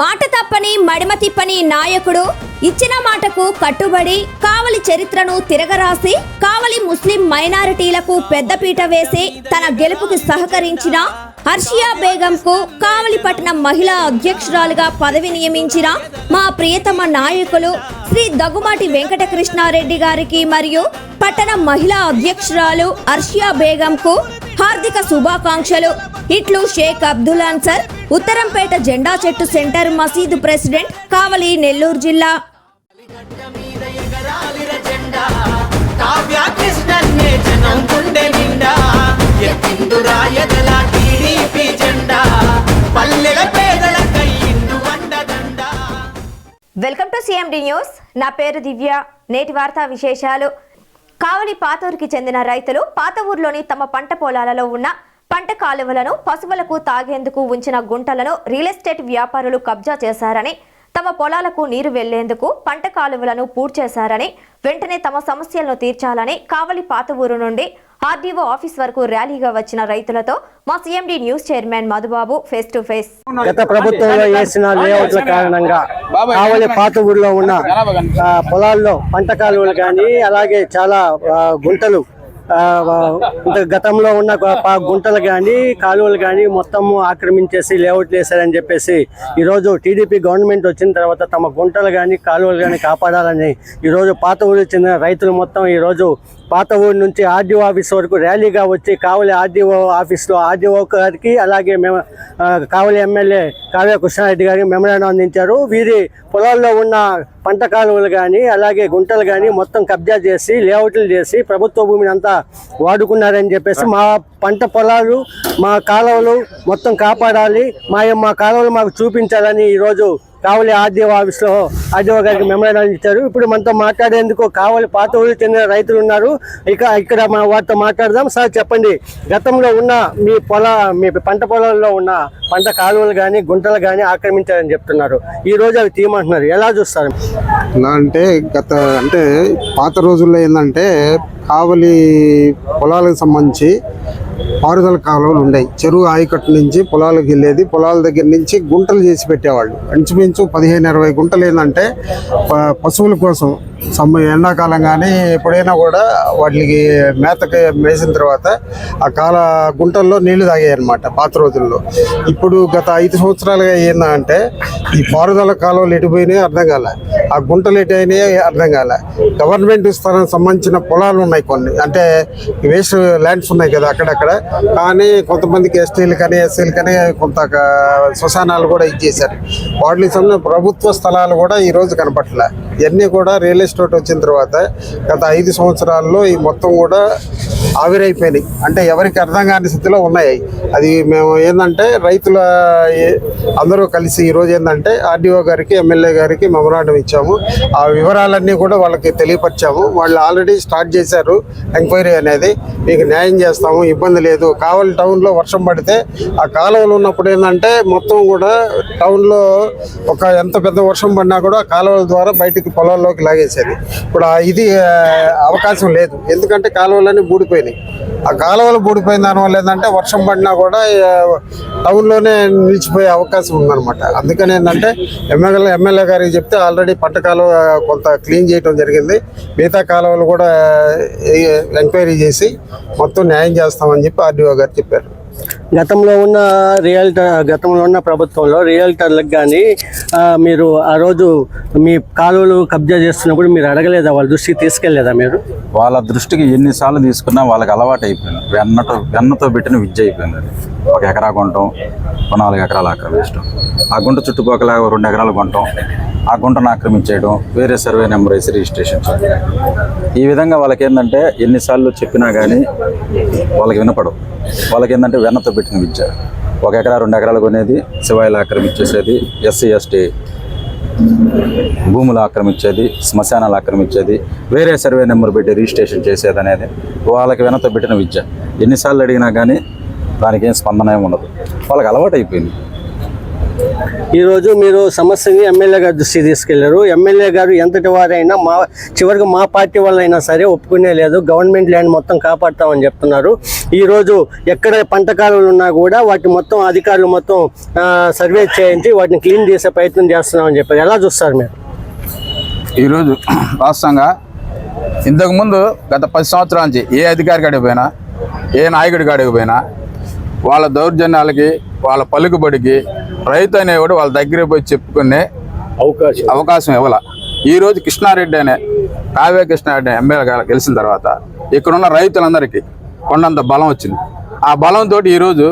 మాట తప్పని మడిమ తిప్పని నాయకుడు, ఇచ్చిన మాటకు కట్టుబడి కావలి చరిత్రను తిరగరాసి కావలి ముస్లిం మైనారిటీలకు పెద్దపీట వేసి తన గెలుపుకు సహకరించిన హర్షియా బేగంకు కావలి పట్టణ మహిళా అధ్యక్షురాలుగా పదవి నియమించిన మా ప్రియతమ నాయకులు శ్రీ దగ్గుమాటి వెంకటకృష్ణారెడ్డి గారికి మరియు పట్టణ మహిళా అధ్యక్షురాలు హర్షియా బేగంకు హార్దిక శుభాకాంక్షలు. ఇట్లు షేక్ అబ్దుల్ అన్సర్, ఉత్తరంపేట జెండా చెట్టు సెంటర్ మసీదు ప్రెసిడెంట్, కావలి, నెల్లూరు జిల్లా. Welcome to CMD news. నా పేరు దివ్య. నేటి వార్తా విశేషాలు. కావలి పాతూరుకి చెందిన రైతులు పాత ఊర్లోని తమ పంట పొలాలలో ఉన్న పంట కాలువలను పశువులకు తాగేందుకు ఉంచిన గుంటలను రియల్ ఎస్టేట్ వ్యాపారులు కబ్జా చేశారని, తమ పొలాలకు నీరు వెళ్లేందుకు పంట కాలువలను పూడ్చేశారని, వెంటనే తమ సమస్యలను తీర్చాలని కావలి పాత ఊరు నుండి ఆర్డీఓ ఆఫీస్ వరకు ర్యాలీగా వచ్చిన రైతులతో మా CMD news chairman Madhubabu face to face. గత ప్రభుత్వంలో వేసిన లేఅవుట్ల కారణంగా కావలి పాత ఊరిలో ఉన్న పొలాల్లో పంట కాలువలు కానీ అలాగే చాలా గుంటలు గతంలో ఉన్న గుంటలు కానీ కాలువలు కానీ మొత్తం ఆక్రమించేసి లేఅవుట్లు వేశారని చెప్పేసి ఈరోజు టీడీపీ గవర్నమెంట్ వచ్చిన తర్వాత తమ గుంటలు కానీ కాలువలు కానీ కాపాడాలని ఈరోజు పాత ఊరికి చెందిన రైతులు మొత్తం ఈరోజు పాత ఊరి నుంచి ఆర్డీఓ ఆఫీస్ వరకు ర్యాలీగా వచ్చి కావలి ఆర్డీఓ ఆఫీస్లో ఆర్డీఓ గారికి అలాగే కావలి ఎమ్మెల్యే కావ్య కృష్ణారెడ్డి గారికి మెమరాండం అందించారు. వీరి పొలాల్లో ఉన్న పంట కాలువలు కానీ అలాగే గుంటలు కానీ మొత్తం కబ్జా చేసి లేఅవుట్లు చేసి ప్రభుత్వ భూమిని అంతా వాడుకున్నారని చెప్పేసి మా పంట పొలాలు మా కాలువలు మొత్తం కాపాడాలి, మా కాలువలు మాకు చూపించాలని ఈరోజు కావలి ఆర్డీఓ ఆఫీస్లో ఆర్డీఓ గారికి మెమరాండం ఇచ్చారు. ఇప్పుడు మనతో మాట్లాడేందుకు కావలి పాత ఊరికి చెందిన రైతులు ఉన్నారు. ఇక్కడ మన వారితో మాట్లాడదాం. సార్ చెప్పండి, గతంలో ఉన్న మీ పంట పొలాల్లో ఉన్న పంట కాలువలు కానీ గుంటలు కానీ ఆక్రమించారని చెప్తున్నారు. ఈ రోజు అవి తీయమంటున్నారు. ఎలా చూస్తారు? అంటే పాత రోజుల్లో ఏంటంటే కావలి పొలాలకు సంబంధించి పారుదల కాలువలు ఉన్నాయి. చెరువు ఆయకట్టు నుంచి పొలాలకు వెళ్ళేది, పొలాల దగ్గర నుంచి గుంటలు చేసి పెట్టేవాళ్ళు. ఇంచుమించు 15-20 గుంటలు ఏంటంటే పశువుల కోసం ఎండాకాలం కానీ ఎప్పుడైనా కూడా వాటికి మేతకి వేసిన తర్వాత ఆ గుంటల్లో నీళ్లు తాగాయి అన్నమాట పాత రోజుల్లో. ఇప్పుడు గత 5 సంవత్సరాలుగా ఏందంటే ఈ పారుదల కాలువలు ఎటుపోయినాయి అర్థం కాల, ఆ గుంటలు ఎటైనాయి అర్థం కాల. గవర్నమెంట్ స్థానానికి సంబంధించిన పొలాలు ఉన్నాయి కొన్ని, అంటే వేస్ట్ ల్యాండ్స్ ఉన్నాయి కదా అక్కడక్కడ. కానీ కొంతమందికి ఎస్టీలు కానీ ఎస్సీలు కానీ కొంత శ్మశానాలు కూడా ఇచ్చేశారు. వాటికి సంబంధించిన ప్రభుత్వ స్థలాలు కూడా ఈరోజు కనపట్లే. ఇవన్నీ కూడా రియల్ ఎస్టేట్ వచ్చిన తర్వాత గత 5 సంవత్సరాల్లో ఈ మొత్తం కూడా ఆవిరైపోయినాయి. అంటే ఎవరికి అర్థం కాని స్థితిలో ఉన్నాయి. అది మేము ఏంటంటే రైతుల అందరూ కలిసి ఈరోజు ఏంటంటే ఆర్డీఓ గారికి ఎమ్మెల్యే గారికి మెమరాండం ఇచ్చాము. ఆ వివరాలన్నీ కూడా వాళ్ళకి తెలియపరిచాము. వాళ్ళు ఆల్రెడీ స్టార్ట్ చేశారు ఎంక్వైరీ అనేది. మీకు న్యాయం చేస్తాము, ఇబ్బంది లేదు. కావలి టౌన్లో వర్షం పడితే ఆ కాలువలు ఉన్నప్పుడు ఏంటంటే మొత్తం కూడా టౌన్లో ఎంత పెద్ద వర్షం పడినా కూడా కాలువల ద్వారా బయటికి పొలాల్లోకి లాగేసేది. ఇప్పుడు ఇది అవకాశం లేదు, ఎందుకంటే కాలువలన్నీ బూడిపోయినాయి. ఆ కాలువలు బూడిపోయిన దానివల్ల ఏంటంటే వర్షం పడినా కూడా టౌన్లోనే నిలిచిపోయే అవకాశం ఉందన్నమాట. అందుకని ఏంటంటే ఎమ్మెల్యే గారికి చెప్తే ఆల్రెడీ పంట కాలువ కొంత క్లీన్ చేయడం జరిగింది. మిగతా కాలువలు కూడా ఎంక్వైరీ చేసి మొత్తం న్యాయం చేస్తామని చెప్పి ఆర్డీఓ గారు చెప్పారు. గతంలో ఉన్న ప్రభుత్వంలో రియల్టర్లకు కానీ మీరు ఆ రోజు మీ కాలువలు కబ్జా చేస్తున్నప్పుడు మీరు అడగలేదా? వాళ్ళ దృష్టికి తీసుకెళ్లేదా మీరు? వాళ్ళ దృష్టికి ఎన్నిసార్లు తీసుకున్నా వాళ్ళకి అలవాటు అయిపోయింది. వెన్నతో పెట్టిన విద్య అయిపోయింది. అది 1 ఎకరా కొంటాం, 4 ఎకరాలు ఆక్రమించడం, ఆ గుంట చుట్టుపక్కల 2 ఎకరాలు కొంటాం, ఆ గుంటను ఆక్రమించేయడం, వేరే సర్వే నెంబర్ వేసి రిజిస్ట్రేషన్ చేయడం. ఈ విధంగా వాళ్ళకి ఏంటంటే ఎన్నిసార్లు చెప్పినా కానీ వాళ్ళకి వినపడవు. వాళ్ళకి ఏంటంటే వెన్నతో పెట్టిన విద్య. 1 ఎకరా 2 ఎకరాలు కొనేది, శివాయిలు ఆక్రమించేసేది, ఎస్సీ ఎస్టీ భూములు ఆక్రమించేది, శ్మశానాలు ఆక్రమించేది, వేరే సర్వే నెంబర్ పెట్టి రిజిస్ట్రేషన్ చేసేది అనేది వాళ్ళకి వెనతో పెట్టిన విద్య. ఎన్నిసార్లు అడిగినా కానీ దానికి ఏం స్పందన ఉండదు. వాళ్ళకి అలవాటు అయిపోయింది. ఈరోజు మీరు సమస్యని ఎమ్మెల్యే గారి దృష్టికి తీసుకెళ్లారు. ఎమ్మెల్యే గారు ఎంతటి వారైనా చివరికి మా పార్టీ వాళ్ళైనా సరే ఒప్పుకునే లేదు, గవర్నమెంట్ ల్యాండ్ మొత్తం కాపాడుతామని చెప్తున్నారు. ఈరోజు ఎక్కడ పంట కాలువలు ఉన్నా కూడా వాటిని మొత్తం అధికారులు మొత్తం సర్వే చేయించి వాటిని క్లీన్ చేసే ప్రయత్నం చేస్తున్నామని చెప్పారు. ఎలా చూస్తారు మీరు? ఈరోజు వాస్తవంగా ఇంతకుముందు గత 10 సంవత్సరాల నుంచి ఏ అధికారి కాడికి పోయినా, ఏ నాయకుడి కాడికి పోయినా వాళ్ళ దౌర్జన్యాలకి, వాళ్ళ పలుకుబడికి రైతు అనేవాడు వాళ్ళ దగ్గర పోయి చెప్పుకునే అవకాశం ఇవ్వాల. ఈరోజు కృష్ణారెడ్డి అనే కావ్య కృష్ణారెడ్డి ఎమ్మెల్యే గారు గెలిచిన తర్వాత ఇక్కడున్న రైతులందరికీ కొండంత బలం వచ్చింది. ఆ బలంతో ఈరోజు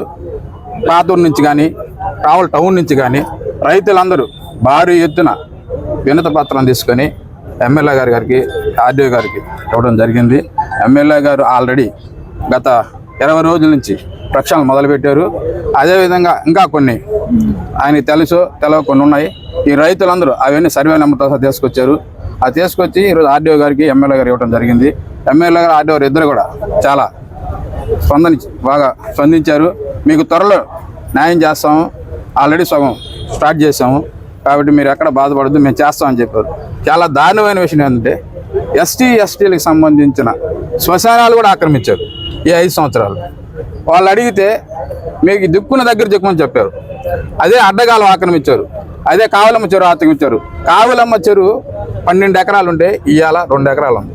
పాతూరు నుంచి కానీ, రావుల టౌన్ నుంచి కానీ రైతులందరూ భారీ ఎత్తున వినతి పత్రం తీసుకొని ఎమ్మెల్యే గారికి, ఆర్డీఓ గారికి ఇవ్వడం జరిగింది. ఎమ్మెల్యే గారు ఆల్రెడీ గత 20 రోజుల నుంచి ప్రక్షాళన మొదలుపెట్టారు. అదేవిధంగా ఇంకా కొన్ని ఆయనకి తెలవ కొన్ని ఉన్నాయి. ఈ రైతులందరూ అవన్నీ సర్వే నెంబర్తో తీసుకొచ్చారు. అది తీసుకొచ్చి ఈరోజు ఆర్డీఓ గారికి, ఎమ్మెల్యే గారికి ఇవ్వడం జరిగింది. ఎమ్మెల్యే గారు, ఆర్డీఓ ఇద్దరు కూడా చాలా బాగా స్పందించారు. మీకు త్వరలో న్యాయం చేస్తాము, ఆల్రెడీ సగం స్టార్ట్ చేసాము, కాబట్టి మీరు ఎక్కడ బాధపడద్దు, మేము చేస్తామని చెప్పారు. చాలా దారుణమైన విషయం ఏంటంటే ఎస్టీలకు సంబంధించిన శ్మశానాలు కూడా ఆక్రమించారు ఈ 5 సంవత్సరాలు. వాళ్ళు అడిగితే మీకు దిక్కున్న దగ్గర చెక్కమని చెప్పారు. అదే అడ్డగాలం ఆక్రమించారు, అదే కావులమ్మ చెరువు ఆక్రమించారు. కావులమ్మ చెరువు 12 ఎకరాలు ఉంటే ఇవాళ 2 ఎకరాలు ఉంది.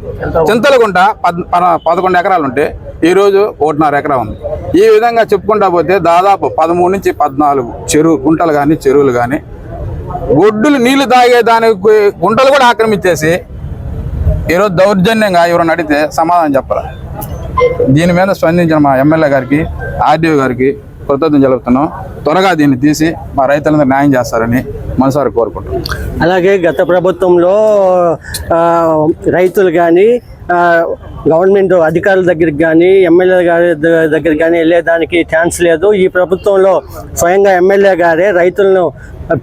చింతలగుంట 11 ఎకరాలు ఉంటే ఈరోజు 1.5 ఎకరా ఉంది. ఈ విధంగా చెప్పుకుంటా పోతే దాదాపు 13 నుంచి 14 గుంటలు కానీ, చెరువులు కానీ, గొడ్డులు నీళ్లు తాగే దానికి గుంటలు కూడా ఆక్రమించేసి ఈరోజు దౌర్జన్యంగా ఎవరైనా అడిగితే సమాధానం చెప్పాలి. దీని మీద స్పందించిన మా ఎమ్మెల్యే గారికి, ఆర్డీఓ గారికి కృతజ్ఞతలు తెలుపుతున్నాం. త్వరగా దీన్ని తీసి మా రైతులందరూ న్యాయం చేస్తారని మనసారి కోరుకుంటున్నాం. అలాగే గత ప్రభుత్వంలో రైతులు కానీ, గవర్నమెంట్ అధికారుల దగ్గరికి కానీ, ఎమ్మెల్యే గారి దగ్గరికి కానీ వెళ్ళేదానికి ఛాన్స్ లేదు. ఈ ప్రభుత్వంలో స్వయంగా ఎమ్మెల్యే గారే రైతులను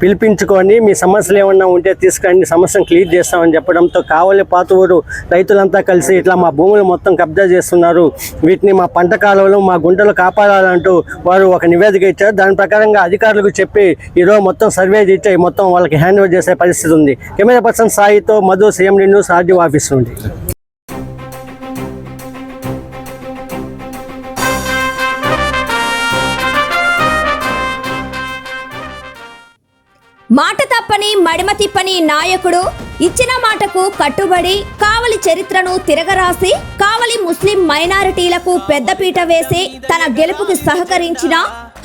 పిలిపించుకొని మీ సమస్యలు ఏమన్నా ఉంటే తీసుకురండి, సమస్యను క్లియర్ చేస్తామని చెప్పడంతో కావలి పాతూరు రైతులంతా కలిసి ఇట్లా మా భూములు మొత్తం కబ్జా చేస్తున్నారు, వీటిని మా పంట కాలువలు, మా గుంటలు కాపాడాలంటూ వారు ఒక నివేదిక ఇచ్చారు. దాని ప్రకారంగా అధికారులకు చెప్పి ఈరోజు మొత్తం సర్వే చేసి మొత్తం వాళ్ళకి హ్యాండ్ ఓవర్ చేసే పరిస్థితి ఉంది. కెమెరా పర్సన్ సాయితో Madhu, CMD news, RDO office నుండి. మాట తప్పని మడిమ తిప్పని నాయకుడు, ఇచ్చిన మాటకు కట్టుబడి కావలి చరిత్రను తిరగరాసి కావలి ముస్లిం మైనారిటీలకు పెద్దపీట వేసి తన గెలుపుకి సహకరించిన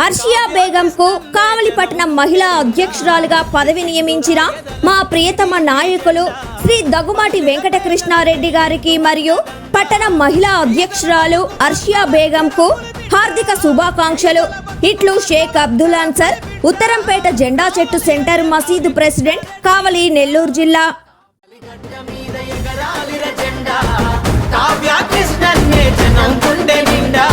హర్షియా బేగంకు కావలి పట్టణ మహిళా అధ్యక్షురాలుగా పదవి నియమించిన మా ప్రియతమ నాయకులు శ్రీ దగ్గుమాటి వెంకటకృష్ణారెడ్డి గారికి మరియు పట్టణ మహిళా అధ్యక్షురాలు హర్షియా బేగంకు హార్దిక శుభాకాంక్షలు. ఇట్లు షేక్ అబ్దుల్ అన్సర్, ఉత్తరంపేట జెండా చెట్టు సెంటర్ మసీదు ప్రెసిడెంట్, కావలి, నెల్లూరు జిల్లా. కావ్య కృష్ణన్నే జనం గుండె నిండా